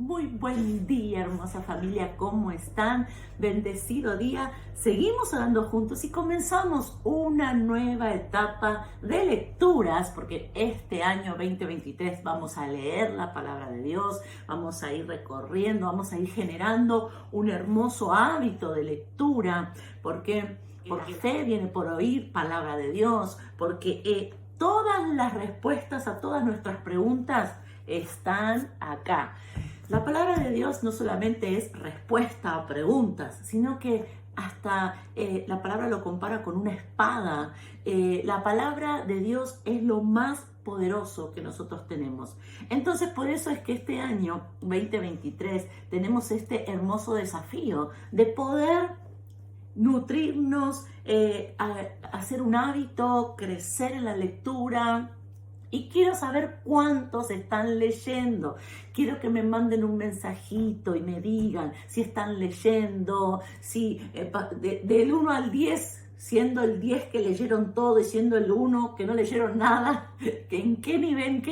Muy buen día, hermosa familia, ¿cómo están? Bendecido día. Seguimos orando juntos y comenzamos una nueva etapa de lecturas, porque este año 2023 vamos a leer la palabra de Dios, vamos a ir recorriendo, vamos a ir generando un hermoso hábito de lectura, porque fe viene por oír palabra de Dios, porque todas las respuestas a todas nuestras preguntas están acá. La palabra de Dios no solamente es respuesta a preguntas, sino que hasta la palabra lo compara con una espada. La palabra de Dios es lo más poderoso que nosotros tenemos. Entonces, por eso es que este año 2023 tenemos este hermoso desafío de poder nutrirnos, hacer un hábito, crecer en la lectura. Y quiero saber cuántos están leyendo. Quiero que me manden un mensajito y me digan si están leyendo, si del 1 al 10, siendo el 10 que leyeron todo y siendo el 1 que no leyeron nada, ¿en qué nivel,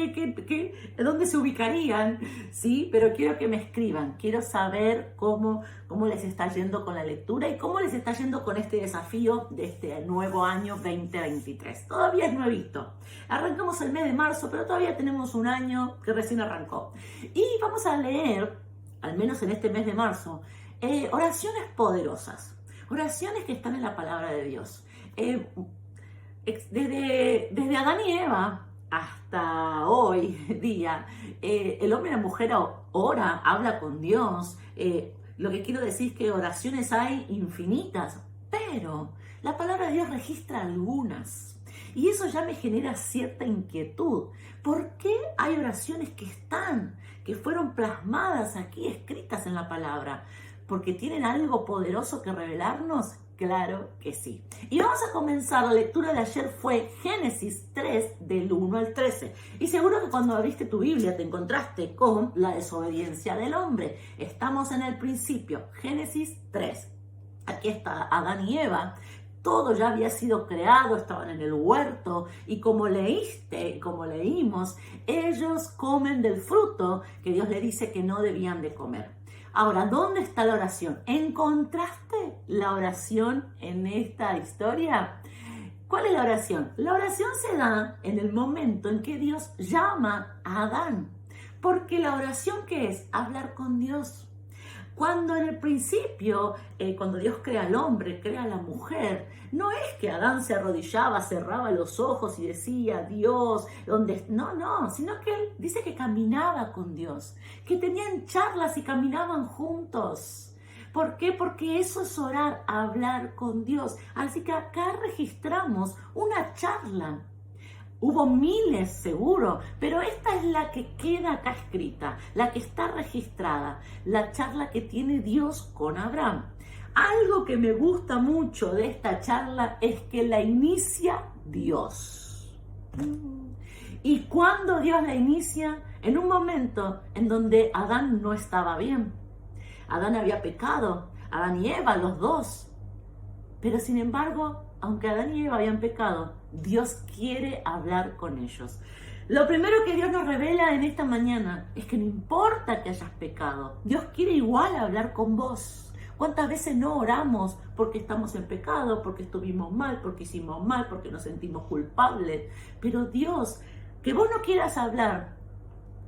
dónde se ubicarían? ¿Sí? Pero quiero que me escriban. Quiero saber cómo les está yendo con la lectura y cómo les está yendo con este desafío de este nuevo año 2023. Todavía es nuevito. Arrancamos el mes de marzo, pero todavía tenemos un año que recién arrancó. Y vamos a leer, al menos en este mes de marzo, oraciones poderosas. Oraciones que están en la palabra de Dios. Desde Adán y Eva hasta hoy día, el hombre y la mujer ora, habla con Dios. Lo que quiero decir es que oraciones hay infinitas, pero la palabra de Dios registra algunas. Y eso ya me genera cierta inquietud. ¿Por qué hay oraciones que fueron plasmadas aquí, escritas en la palabra? ¿Porque tienen algo poderoso que revelarnos? Claro que sí. Y vamos a comenzar. La lectura de ayer fue Génesis 3, del 1 al 13. Y seguro que cuando abriste tu Biblia te encontraste con la desobediencia del hombre. Estamos en el principio. Génesis 3. Aquí está Adán y Eva. Todo ya había sido creado, estaban en el huerto y como leímos, ellos comen del fruto que Dios le dice que no debían de comer. Ahora, ¿dónde está la oración? ¿Encontraste la oración en esta historia? ¿Cuál es la oración? La oración se da en el momento en que Dios llama a Adán. Porque la oración, ¿qué es? Hablar con Dios. Cuando en el principio, cuando Dios crea al hombre, crea a la mujer, no es que Adán se arrodillaba, cerraba los ojos y decía, Dios, ¿dónde? No, sino que él dice que caminaba con Dios, que tenían charlas y caminaban juntos. ¿Por qué? Porque eso es orar, hablar con Dios. Así que acá registramos una charla. Hubo miles seguro, pero esta es la que queda acá escrita, la que está registrada, la charla que tiene Dios con Abraham. Algo que me gusta mucho de esta charla es que la inicia Dios. ¿Y cuando Dios la inicia? En un momento en donde Adán no estaba bien. Adán había pecado, Adán y Eva, los dos. Pero sin embargo, aunque Adán y Eva habían pecado, Dios quiere hablar con ellos. Lo primero que Dios nos revela en esta mañana es que no importa que hayas pecado, Dios quiere igual hablar con vos. ¿Cuántas veces no oramos porque estamos en pecado, porque estuvimos mal, porque hicimos mal, porque nos sentimos culpables? Pero Dios, que vos no quieras hablar,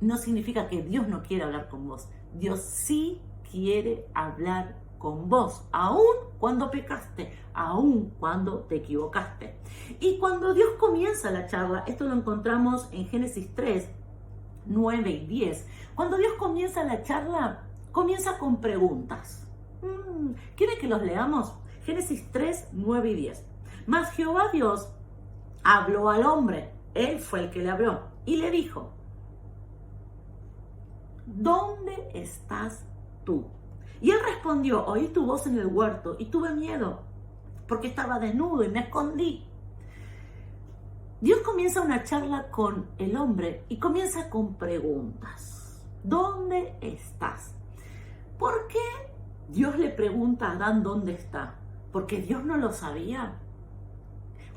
no significa que Dios no quiera hablar con vos. Dios sí quiere hablar con vos, aún cuando pecaste, aún cuando te equivocaste. Y cuando Dios comienza la charla, esto lo encontramos en Génesis 3, 9 y 10. Cuando Dios comienza la charla, comienza con preguntas. ¿Quieren que los leamos? Génesis 3, 9 y 10. Mas Jehová Dios habló al hombre, él fue el que le habló, y le dijo, ¿dónde estás tú? Y él respondió, oí tu voz en el huerto y tuve miedo, porque estaba desnudo y me escondí. Dios comienza una charla con el hombre y comienza con preguntas. ¿Dónde estás? ¿Por qué Dios le pregunta a Adán dónde está? ¿Porque Dios no lo sabía?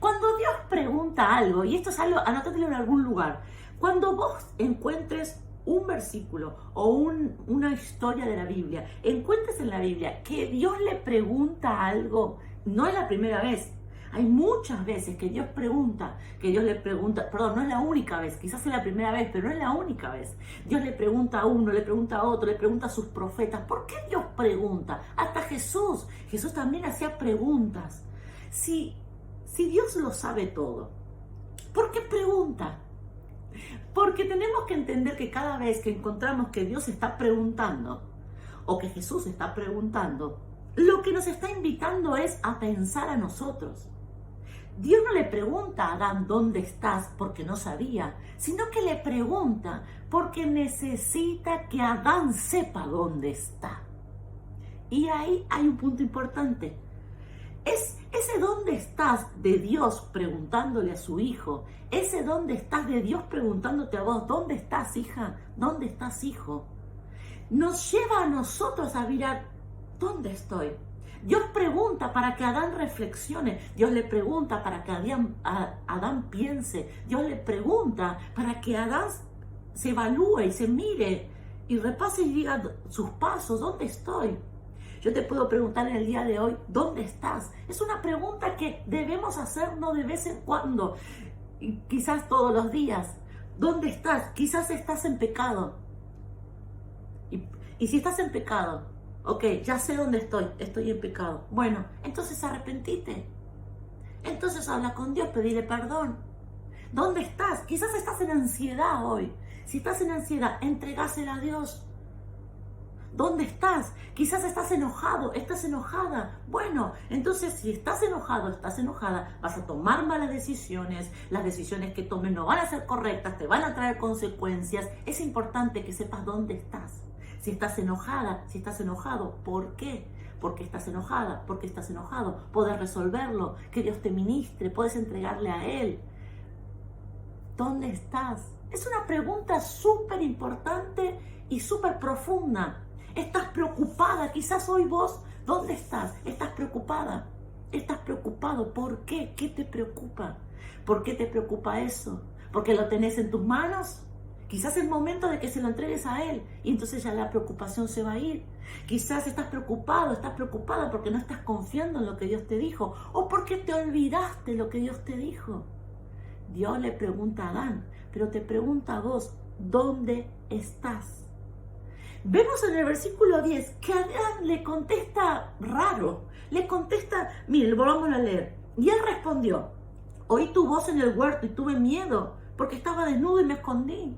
Cuando Dios pregunta algo, y esto es algo, anótatelo en algún lugar, cuando vos encuentres un versículo o una historia de la Biblia, encuentres en la Biblia que Dios le pregunta algo, no es la primera vez. Hay muchas veces que Dios le pregunta, perdón, no es la única vez, quizás es la primera vez, pero no es la única vez. Dios le pregunta a uno, le pregunta a otro, le pregunta a sus profetas. ¿Por qué Dios pregunta? Hasta Jesús también hacía preguntas. Si Dios lo sabe todo, ¿por qué pregunta? Porque tenemos que entender que cada vez que encontramos que Dios está preguntando o que Jesús está preguntando, lo que nos está invitando es a pensar a nosotros. Dios no le pregunta a Adán dónde estás porque no sabía, sino que le pregunta porque necesita que Adán sepa dónde está. Y ahí hay un punto importante. Es ese dónde estás de Dios preguntándole a su hijo, ese dónde estás de Dios preguntándote a vos, ¿dónde estás, hija? ¿Dónde estás, hijo? Nos lleva a nosotros a mirar, ¿dónde estoy? Dios pregunta para que Adán reflexione, Dios le pregunta para que Adán piense, Dios le pregunta para que Adán se evalúe y se mire y repase y diga sus pasos, ¿dónde estoy? Yo te puedo preguntar en el día de hoy, ¿dónde estás? Es una pregunta que debemos hacernos de vez en cuando, y quizás todos los días. ¿Dónde estás? Quizás estás en pecado. Y si estás en pecado, ok, ya sé dónde estoy en pecado. Bueno, entonces arrepentite. Entonces habla con Dios, pedile perdón. ¿Dónde estás? Quizás estás en ansiedad hoy. Si estás en ansiedad, entregásela a Dios. ¿Dónde estás? Quizás estás enojado, estás enojada. Bueno, entonces si estás enojado, estás enojada, vas a tomar malas decisiones. Las decisiones que tomes no van a ser correctas, te van a traer consecuencias. Es importante que sepas dónde estás. Si estás enojada, si estás enojado, ¿por qué? ¿Por qué estás enojada? ¿Por qué estás enojado? Puedes resolverlo, que Dios te ministre, puedes entregarle a Él. ¿Dónde estás? Es una pregunta súper importante y súper profunda. ¿Estás preocupada? Quizás hoy vos, ¿dónde estás? ¿Estás preocupada? ¿Estás preocupado? ¿Por qué? ¿Qué te preocupa? ¿Por qué te preocupa eso? ¿Porque lo tenés en tus manos? Quizás es momento de que se lo entregues a Él y entonces ya la preocupación se va a ir. Quizás estás preocupado, estás preocupada porque no estás confiando en lo que Dios te dijo o porque te olvidaste lo que Dios te dijo. Dios le pregunta a Adán, pero te pregunta a vos, ¿dónde estás? Vemos en el versículo 10 que Adán le contesta raro. Le contesta, mire, volvamos a leer. Y él respondió, oí tu voz en el huerto y tuve miedo porque estaba desnudo y me escondí.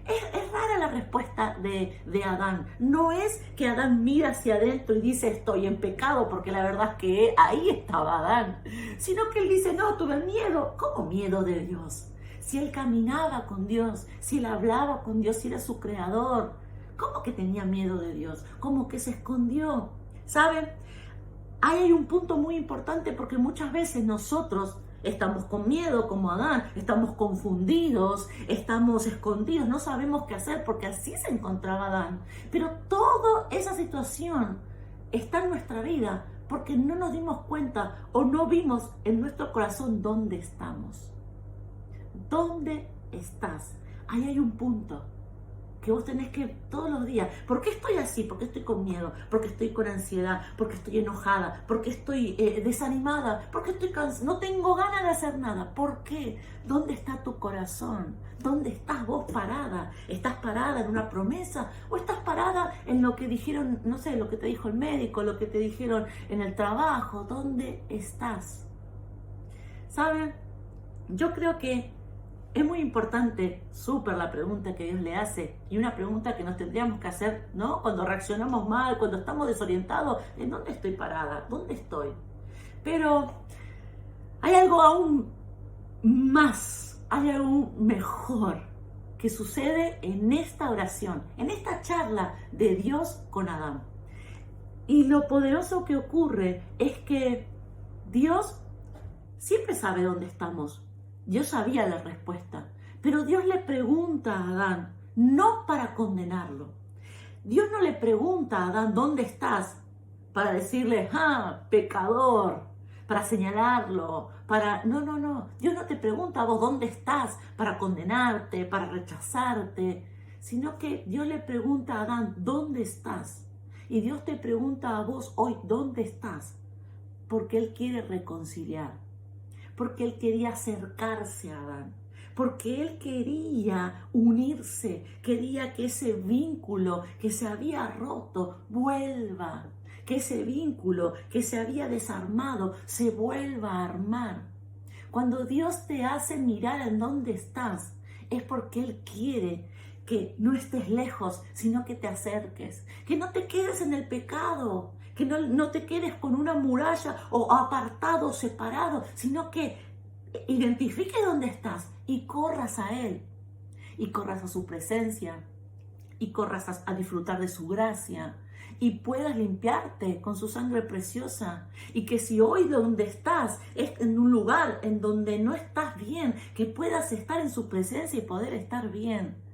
Es rara la respuesta de Adán. No es que Adán mira hacia adentro y dice estoy en pecado, porque la verdad es que ahí estaba Adán. Sino que él dice, no, tuve miedo. ¿Cómo miedo de Dios? Si él caminaba con Dios, si él hablaba con Dios, si era su creador. ¿Cómo que tenía miedo de Dios? ¿Cómo que se escondió? ¿Saben? Ahí hay un punto muy importante porque muchas veces nosotros estamos con miedo como Adán, estamos confundidos, estamos escondidos, no sabemos qué hacer porque así se encontraba Adán. Pero toda esa situación está en nuestra vida porque no nos dimos cuenta o no vimos en nuestro corazón dónde estamos. ¿Dónde estás? Ahí hay un punto que vos tenés que todos los días, ¿por qué estoy así? ¿Por qué estoy con miedo? ¿Por qué estoy con ansiedad? ¿Por qué estoy enojada? ¿Por qué estoy desanimada? ¿Por qué estoy cansada? No tengo ganas de hacer nada. ¿Por qué? ¿Dónde está tu corazón? ¿Dónde estás vos parada? ¿Estás parada en una promesa? ¿O estás parada en lo que dijeron, no sé, lo que te dijo el médico, lo que te dijeron en el trabajo? ¿Dónde estás? ¿Saben? Yo creo que es muy importante, súper la pregunta que Dios le hace y una pregunta que nos tendríamos que hacer, ¿no? Cuando reaccionamos mal, cuando estamos desorientados, ¿en dónde estoy parada? ¿Dónde estoy? Pero hay algo aún más, hay algo mejor que sucede en esta oración, en esta charla de Dios con Adán. Y lo poderoso que ocurre es que Dios siempre sabe dónde estamos. Dios sabía la respuesta, pero Dios le pregunta a Adán, no para condenarlo. Dios no le pregunta a Adán, ¿dónde estás? Para decirle, pecador, para señalarlo, No. Dios no te pregunta a vos, ¿dónde estás? Para condenarte, para rechazarte, sino que Dios le pregunta a Adán, ¿dónde estás? Y Dios te pregunta a vos hoy, ¿dónde estás? Porque Él quiere reconciliar, porque Él quería acercarse a Adán, porque Él quería unirse, quería que ese vínculo que se había roto vuelva, que ese vínculo que se había desarmado se vuelva a armar. Cuando Dios te hace mirar en dónde estás, es porque Él quiere que no estés lejos, sino que te acerques, que no te quedes en el pecado, que no te quedes con una muralla o apartado, separado, sino que identifiques dónde estás y corras a Él, y corras a su presencia, y corras a disfrutar de su gracia, y puedas limpiarte con su sangre preciosa. Y que si hoy donde estás es en un lugar en donde no estás bien, que puedas estar en su presencia y poder estar bien.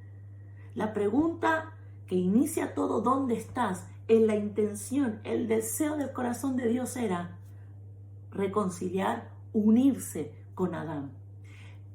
La pregunta que inicia todo, ¿dónde estás? En la intención, el deseo del corazón de Dios era reconciliar, unirse con Adán.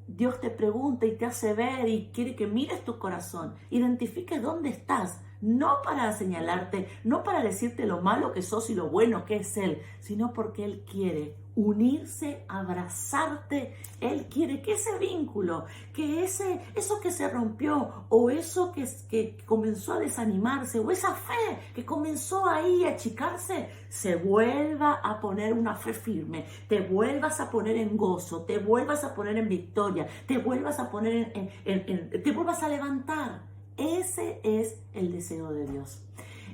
Dios te pregunta y te hace ver y quiere que mires tu corazón, identifiques dónde estás, no para señalarte, no para decirte lo malo que sos y lo bueno que es Él, sino porque Él quiere unirse, abrazarte. Él quiere que ese vínculo, que eso que se rompió o eso que comenzó a desanimarse o esa fe que comenzó ahí a achicarse, se vuelva a poner una fe firme, te vuelvas a poner en gozo, te vuelvas a poner en victoria, te vuelvas a poner te vuelvas a levantar. Ese es el deseo de Dios.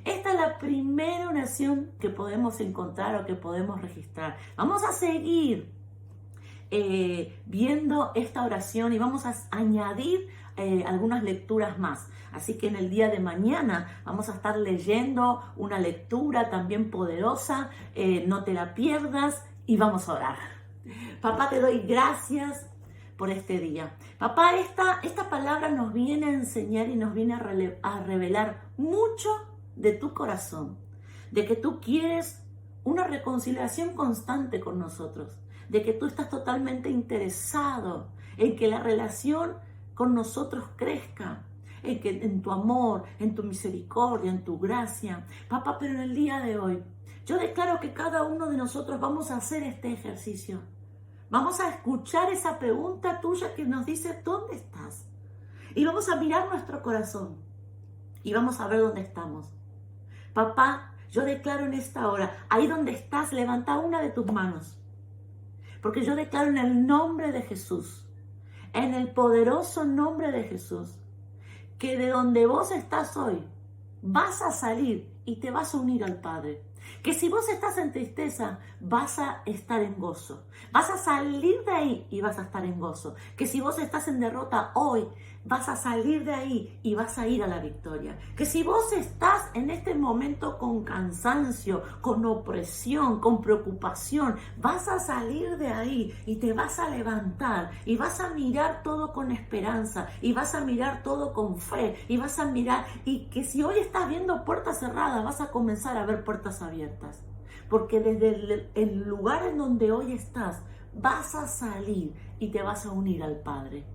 Esta es la primera oración que podemos encontrar o que podemos registrar. Vamos a seguir viendo esta oración y vamos a añadir algunas lecturas más. Así que en el día de mañana vamos a estar leyendo una lectura también poderosa. No te la pierdas y vamos a orar. Papá, te doy gracias por este día. Papá, esta palabra nos viene a enseñar y nos viene a revelar mucho de tu corazón, de que tú quieres una reconciliación constante con nosotros, de que tú estás totalmente interesado en que la relación con nosotros crezca, en tu amor, en tu misericordia, en tu gracia. Papá, pero en el día de hoy, yo declaro que cada uno de nosotros vamos a hacer este ejercicio. Vamos a escuchar esa pregunta tuya que nos dice, ¿dónde estás? Y vamos a mirar nuestro corazón y vamos a ver dónde estamos. Papá, yo declaro en esta hora, ahí donde estás, levanta una de tus manos. Porque yo declaro en el nombre de Jesús, en el poderoso nombre de Jesús, que de donde vos estás hoy, vas a salir y te vas a unir al Padre. Que si vos estás en tristeza, vas a estar en gozo. Vas a salir de ahí y vas a estar en gozo. Que si vos estás en derrota hoy, vas a salir de ahí y vas a ir a la victoria. Que si vos estás en este momento con cansancio, con opresión, con preocupación, vas a salir de ahí y te vas a levantar y vas a mirar todo con esperanza y vas a mirar todo con fe y vas a mirar, y que si hoy estás viendo puertas cerradas, vas a comenzar a ver puertas abiertas. Porque desde el lugar en donde hoy estás, vas a salir y te vas a unir al Padre.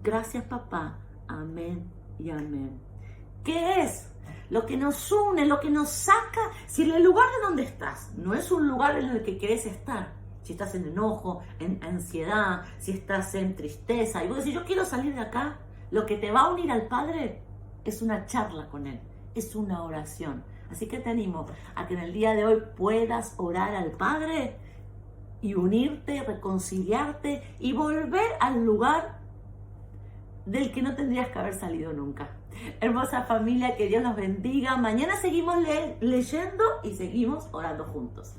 Gracias, papá. Amén y amén. ¿Qué es lo que nos une, lo que nos saca? Si el lugar de donde estás no es un lugar en el que querés estar, si estás en enojo, en ansiedad, si estás en tristeza, y vos decís, yo quiero salir de acá, lo que te va a unir al Padre es una charla con Él, es una oración. Así que te animo a que en el día de hoy puedas orar al Padre y unirte, reconciliarte y volver al lugar del que no tendrías que haber salido nunca. Hermosa familia, que Dios los bendiga. Mañana seguimos leyendo y seguimos orando juntos.